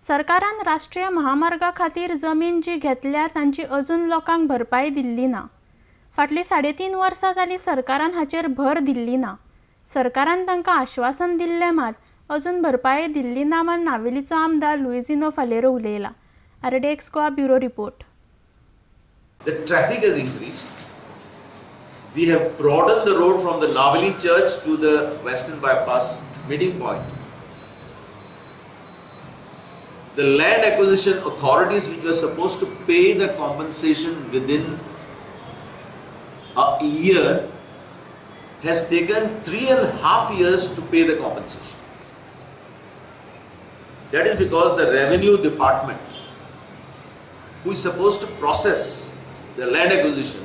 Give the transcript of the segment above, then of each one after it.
सरकारान राष्ट्रीय महामार्गा खातीर जमीन जी घेतल्या तांची अजून लोकांक भरपाई दिल्ली ना। फाटली 3.5 वर्सां जाली सरकारान हाचेर भर दिल्ली ना। सरकारान तांकां आश्वासन दिल्लें मात अजून भरपाई दिल्ली ना म्हण नावेलीचो आमदार लुइजिनो फालेरो उलयला। RDX Goa bureau report. The traffic has increased. We have broadened the road from the Naveli Church to the Western Bypass meeting point. The land acquisition authorities which were supposed to pay the compensation within a year has taken 3.5 years to pay the compensation. That is because the revenue department, who is supposed to process the land acquisition,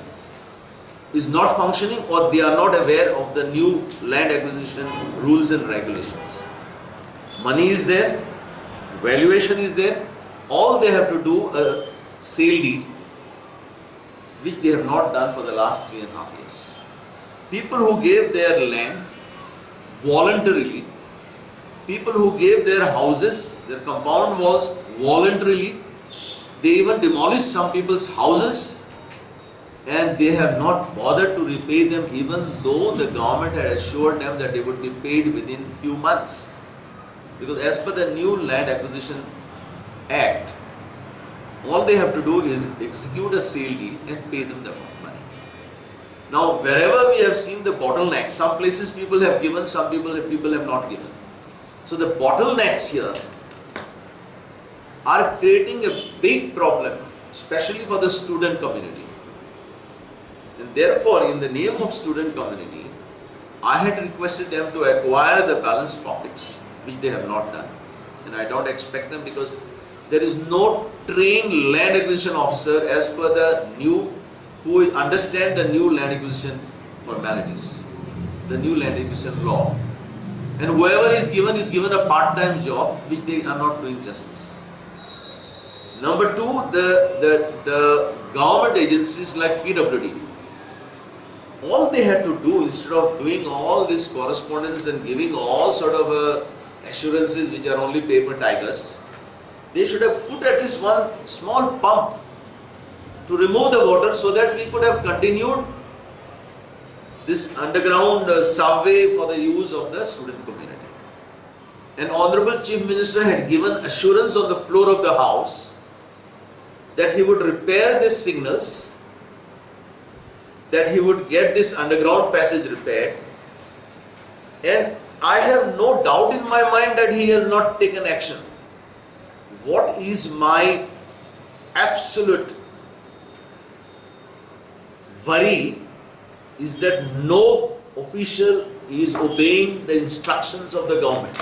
is not functioning, or they are not aware of the new land acquisition rules and regulations. Money is there, valuation is there, all they have to do a sale deed, which they have not done for the last 3.5 years. People who gave their land voluntarily, people who gave their houses, their compound walls voluntarily, they even demolished some people's houses, and they have not bothered to repay them, even though the government had assured them that they would be paid within few months. Because as per the new Land Acquisition Act, all they have to do is execute a sale deed and pay them the money. Now, wherever we have seen the bottlenecks, some places people have given, some people have not given. So the bottlenecks here are creating a big problem, especially for the student community. And therefore, in the name of student community, I had requested them to acquire the balance pockets, which they have not done. And I don't expect them, because there is no trained land acquisition officer as per the new, who understand the new land acquisition formalities, the new land acquisition law. And whoever is given a part-time job, which they are not doing justice. Number two, the government agencies like PWD, all they had to do, instead of doing all this correspondence and giving all sort of assurances which are only paper tigers, they should have put at least one small pump to remove the water, so that we could have continued this underground subway for the use of the student community. And Honorable Chief Minister had given assurance on the floor of the House that he would repair these signals, that he would get this underground passage repaired, and I have no doubt in my mind that he has not taken action. What is my absolute worry is that no official is obeying the instructions of the government.